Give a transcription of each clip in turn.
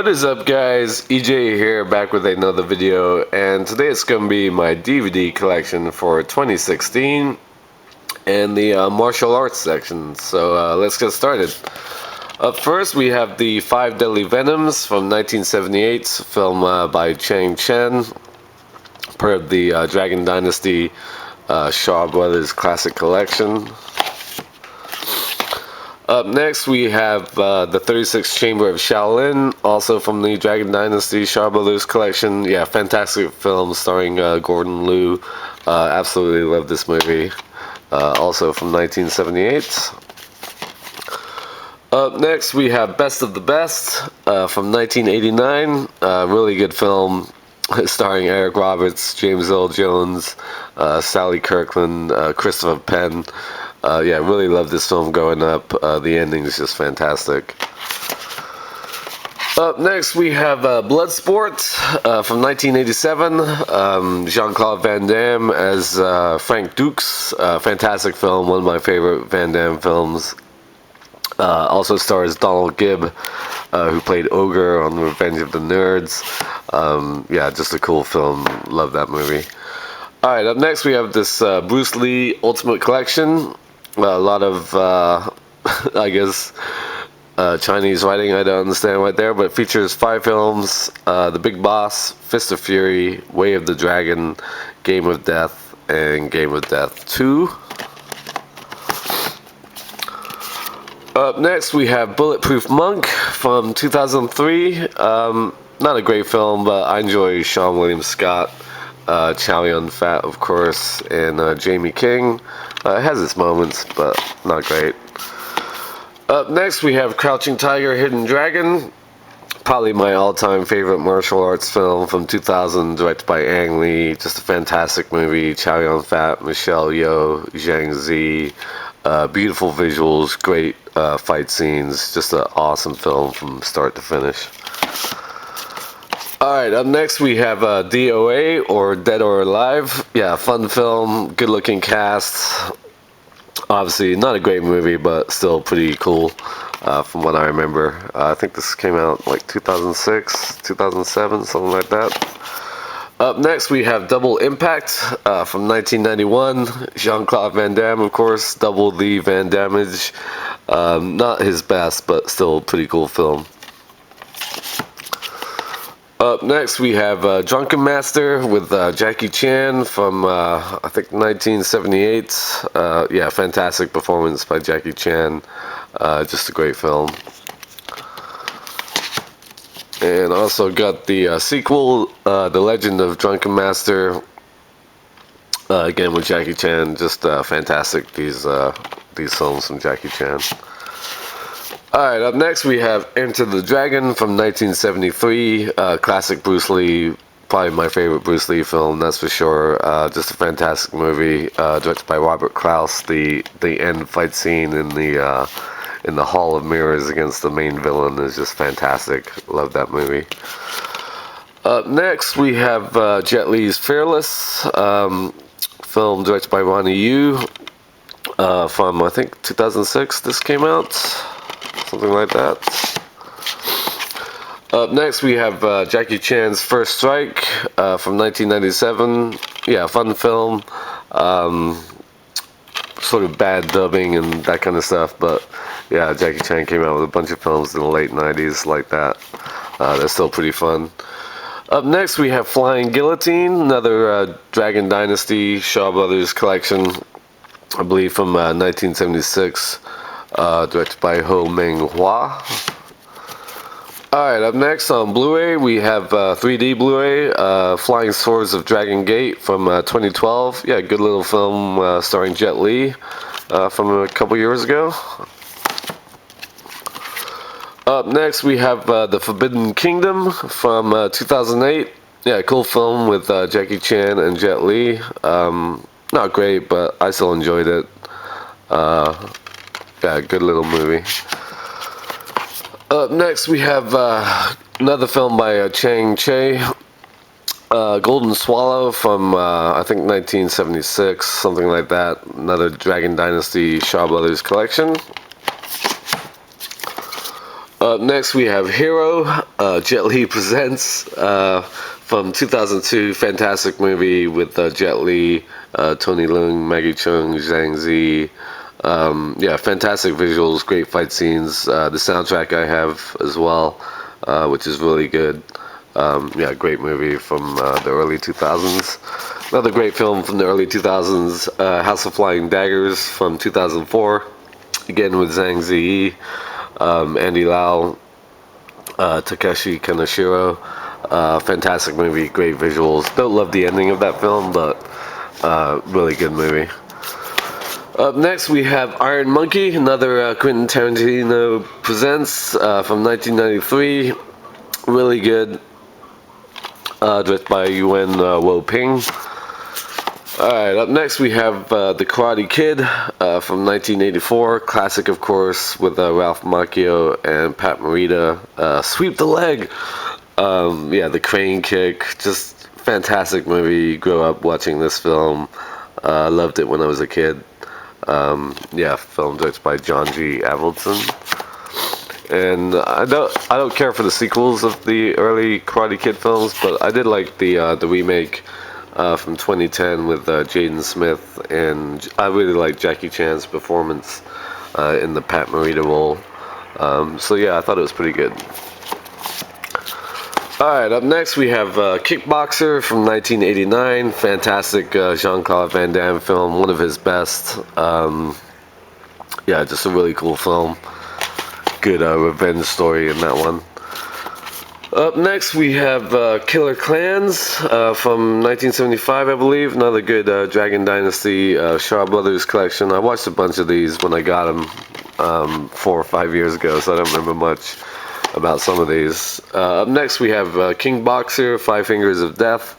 What is up, guys? EJ here, back with another video, and today it's going to be my DVD collection for 2016 and the martial arts section. So let's get started. Up first, we have the 5 Deadly Venoms from 1978, film by Chang Chen, part of the Dragon Dynasty Shaw Brothers Classic Collection. Up next, we have the 36th Chamber of Shaolin, also from the Dragon Dynasty Shaw Brothers Collection. Yeah, fantastic film starring Gordon Liu. Absolutely love this movie. Also from 1978. Up next, we have Best of the Best from 1989. Really good film starring Eric Roberts, James Earl Jones, Sally Kirkland, Christopher Penn. Yeah, really loved this film growing up. The ending is just fantastic. Up next, we have Bloodsport from 1987. JeanClaude Van Damme as Frank Dukes. Fantastic film, one of my favorite Van Damme films. Also stars Donald Gibb, who played Ogre on Revenge of the Nerds. Yeah, just a cool film. Love that movie. Alright, up next we have this Bruce Lee Ultimate Collection. A lot of, I guess, Chinese writing I don't understand right there, but it features 5 films: The Big Boss, Fist of Fury, Way of the Dragon, Game of Death, and Game of Death 2. Up next, we have Bulletproof Monk from 2003. Not a great film, but I enjoy Sean William Scott, Chow Yun-fat, of course, and Jamie King. It has its moments, but not great. Up next, we have Crouching Tiger, Hidden Dragon. Probably my all-time favorite martial arts film from 2000, directed by Ang Lee. Just a fantastic movie. Chow Yun-fat, Michelle Yeoh, Zhang Zi. Beautiful visuals, great fight scenes. Just an awesome film from start to finish. Alright, up next we have DOA, or Dead or Alive. Yeah, fun film, good looking cast. Obviously not a great movie, but still pretty cool from what I remember. I think this came out like 2006, 2007, something like that. Up next we have Double Impact from 1991. JeanClaude Van Damme, of course, double the Van Dammage. Not his best, but still a pretty cool film. Up next, we have Drunken Master with Jackie Chan from, I think, 1978. Yeah, fantastic performance by Jackie Chan. Just a great film. And also got the sequel, The Legend of Drunken Master. Again with Jackie Chan. Just fantastic, these films from Jackie Chan. Alright, up next we have Enter the Dragon from 1973, classic Bruce Lee, probably my favorite Bruce Lee film, that's for sure. Just a fantastic movie, directed by Robert Krauss. The end fight scene in the Hall of Mirrors against the main villain is just fantastic. Love that movie. Up next we have Jet Li's Fearless, film directed by Ronnie Yu, from I think 2006 this came out. Something like that. Up next we have Jackie Chan's First Strike from 1997. Yeah, fun film. Sort of bad dubbing and that kind of stuff, but yeah, Jackie Chan came out with a bunch of films in the late 90s like that. They're still pretty fun. Up next we have Flying Guillotine, another Dragon Dynasty Shaw Brothers collection, I believe from 1976. Directed by Ho Meng Hua. Alright, up next on Blu-ray we have 3D Blu-ray, Flying Swords of Dragon Gate from 2012. Yeah, good little film starring Jet Li from a couple years ago. Up next we have The Forbidden Kingdom from 2008. Yeah, cool film with Jackie Chan and Jet Li. Not great, but I still enjoyed it. Yeah, good little movie. Up next we have another film by Chang Che, Golden Swallow from I think 1976, something like that. Another Dragon Dynasty Shaw Brothers collection. Up next we have Hero, Jet Li Presents, from 2002. Fantastic movie with Jet Li, Tony Leung, Maggie Cheung, Zhang Zi. Yeah, fantastic visuals, great fight scenes. The soundtrack I have as well, which is really good. Yeah, great movie from the early 2000s. Another great film from the early 2000s, House of Flying Daggers from 2004. Again with Zhang Ziyi, Andy Lau, Takeshi Kaneshiro. Fantastic movie, great visuals. Don't love the ending of that film, but really good movie. Up next we have Iron Monkey, another Quentin Tarantino Presents from 1993. Really good, directed by Yuen Wo Ping. Alright, up next we have The Karate Kid from 1984. Classic, of course, with Ralph Macchio and Pat Morita. Sweep the leg! Yeah, the crane kick. Just fantastic movie. Grew up watching this film. Loved it when I was a kid. Yeah, film directed by John G. Avildsen. And I don't care for the sequels of the early Karate Kid films, but I did like the remake from 2010 with Jaden Smith, and I really like Jackie Chan's performance in the Pat Morita role. So yeah, I thought it was pretty good. Alright, up next we have Kickboxer from 1989. Fantastic JeanClaude Van Damme film, one of his best. Yeah, just a really cool film. Good revenge story in that one. Up next we have Killer Clans from 1975, I believe. Another good Dragon Dynasty Shaw Brothers collection. I watched a bunch of these when I got them 4 or 5 years ago, so I don't remember much about some of these. Up next we have Kickboxer, Five Fingers of Death.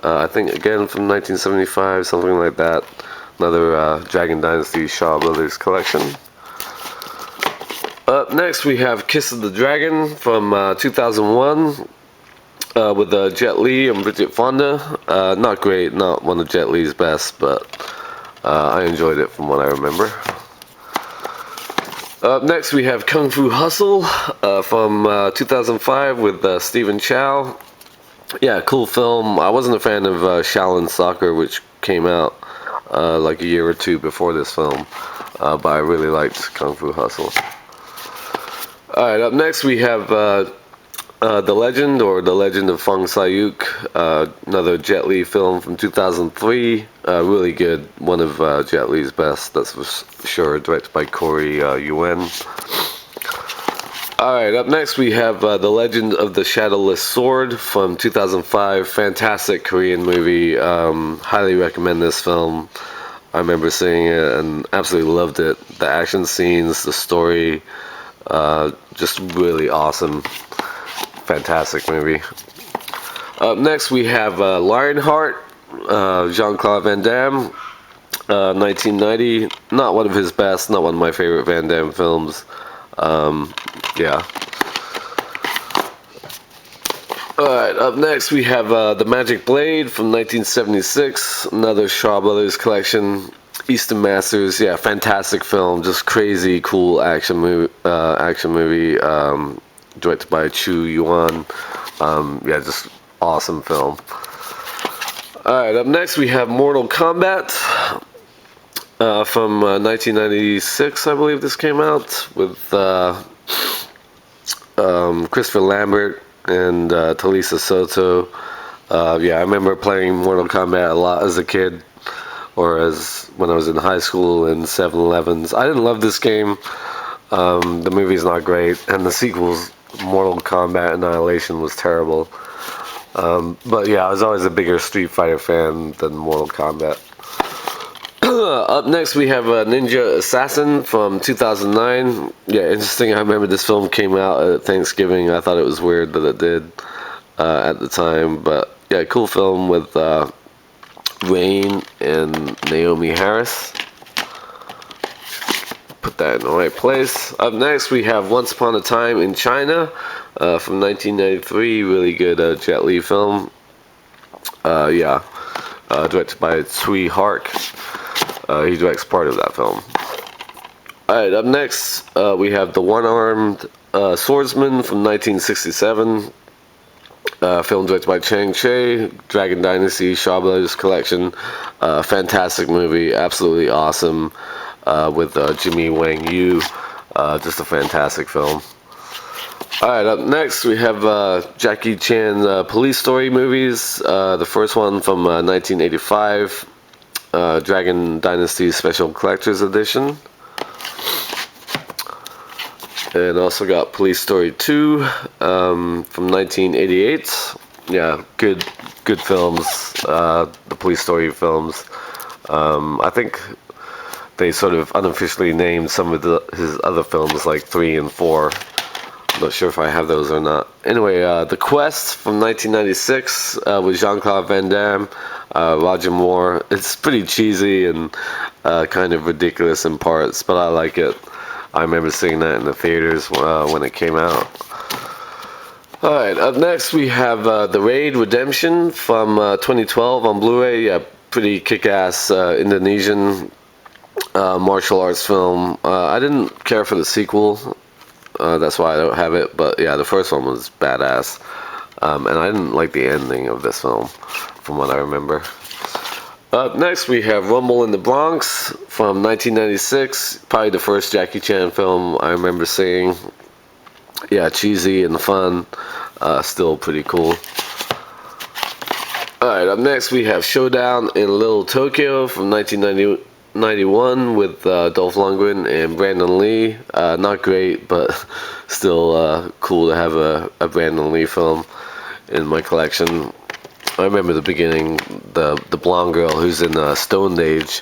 I think again from 1975, something like that. Another Dragon Dynasty Shaw Brothers collection. Up next we have Kiss of the Dragon from 2001 with Jet Li and Bridget Fonda. Not great, not one of Jet Li's best, but I enjoyed it from what I remember. Up next we have Kung Fu Hustle from 2005 with Stephen Chow. Yeah, cool film. I wasn't a fan of Shaolin Soccer, which came out like a year or two before this film, but I really liked Kung Fu Hustle. Alright, up next we have The Legend, or The Legend of Feng Sayuk, another Jet Li film from 2003. Really good, one of Jet Li's best, that's for sure, directed by Corey Yuen. Alright, up next we have The Legend of the Shadowless Sword from 2005. Fantastic Korean movie. Highly recommend this film. I remember seeing it and absolutely loved it. The action scenes, the story, just really awesome. Fantastic movie. Up next we have Lionheart, JeanClaude Van Damme, 1990. Not one of his best, not one of my favorite Van Damme films. Yeah. Alright, up next we have The Magic Blade from 1976, another Shaw Brothers collection. Eastern Masters, yeah, fantastic film, just crazy cool action movie, directed by Chu Yuan. Yeah, just awesome film. Alright, up next we have Mortal Kombat from 1996, I believe this came out, with Christopher Lambert and Talisa Soto. Yeah, I remember playing Mortal Kombat a lot as a kid, or as when I was in high school in 7-Elevens. I didn't love this game. The movie's not great, and the sequels, Mortal Kombat Annihilation, was terrible. But yeah, I was always a bigger Street Fighter fan than Mortal Kombat. Up next we have Ninja Assassin from 2009. Yeah, interesting. I remember this film came out at Thanksgiving. I thought it was weird that it did at the time, but yeah, cool film with Rain and Naomi Harris. Put that in the right place. Up next we have Once Upon a Time in China from 1993. Really good Jet Li film. Yeah, directed by Tsui Hark. He directs part of that film. Alright, up next we have the One-Armed Swordsman from 1967. Film directed by Chang Che, Dragon Dynasty, Shaw Brothers Collection. Fantastic movie, absolutely awesome, with Jimmy Wang Yu. Just a fantastic film. Alright, up next we have Jackie Chan police story movies. The first one from 1985, Dragon Dynasty Special Collector's Edition. And also got Police Story 2 from 1988. Yeah, good films. The Police Story films. I think they sort of unofficially named some of his other films like 3 and 4. I'm not sure if I have those or not. Anyway, The Quest from 1996 with JeanClaude Van Damme, Roger Moore. It's pretty cheesy and kind of ridiculous in parts, but I like it. I remember seeing that in the theaters when it came out. Alright, up next we have The Raid Redemption from 2012 on Blu-ray. Yeah, pretty kick-ass Indonesian martial arts film. I didn't care for the sequel, that's why I don't have it, but yeah, the first one was badass. And I didn't like the ending of this film, from what I remember. Up next we have Rumble in the Bronx from 1996, probably the first Jackie Chan film I remember seeing. Yeah, cheesy and fun, still pretty cool. Alright, up next we have Showdown in Little Tokyo from 1991 with Dolph Lundgren and Brandon Lee. Not great, but still cool to have a Brandon Lee film in my collection. I remember the beginning, the blonde girl who's in Stone Age,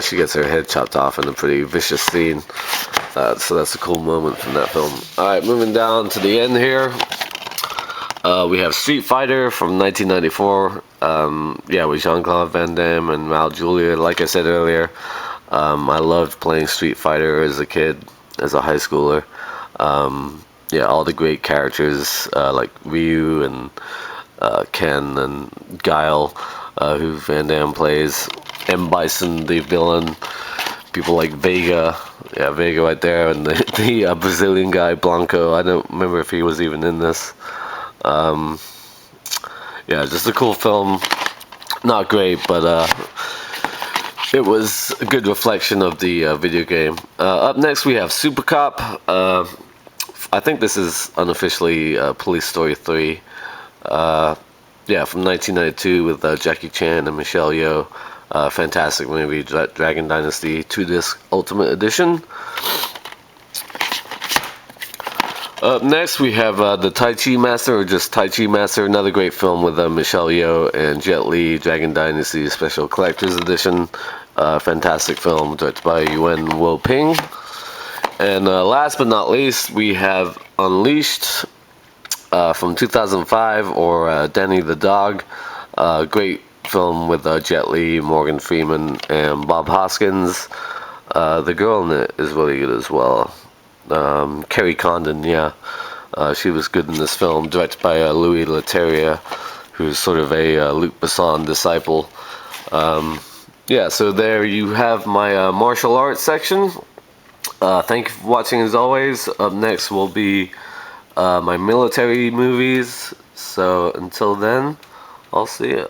she gets her head chopped off in a pretty vicious scene. So that's a cool moment from that film. Alright, moving down to the end here. We have Street Fighter from 1994. Yeah, with JeanClaude Van Damme and Raul Julia. Like I said earlier, I loved playing Street Fighter as a kid, as a high schooler. Yeah, all the great characters like Ryu and Ken and Guile, who Van Damme plays, M. Bison, the villain, people like Vega, yeah, Vega right there, and the Brazilian guy, Blanco. I don't remember if he was even in this. Yeah, just a cool film, not great, but it was a good reflection of the video game. Up next we have Super Cop. I think this is unofficially Police Story 3. Yeah, from 1992 with Jackie Chan and Michelle Yeoh. Fantastic movie, Dragon Dynasty 2-disc Ultimate Edition. Up next we have the Tai Chi Master, or just Tai Chi Master, another great film with Michelle Yeoh and Jet Li, Dragon Dynasty Special Collector's Edition. Fantastic film directed by Yuen Wo Ping. And last but not least, we have Unleashed from 2005, or Danny the Dog. Great film with Jet Li, Morgan Freeman, and Bob Hoskins. The girl in it is really good as well. Kerry Condon, yeah. She was good in this film, directed by Louis Leterrier, who's sort of a Luc Besson disciple. Yeah, so there you have my martial arts section. Thank you for watching as always. Up next will be my military movies. So until then, I'll see ya.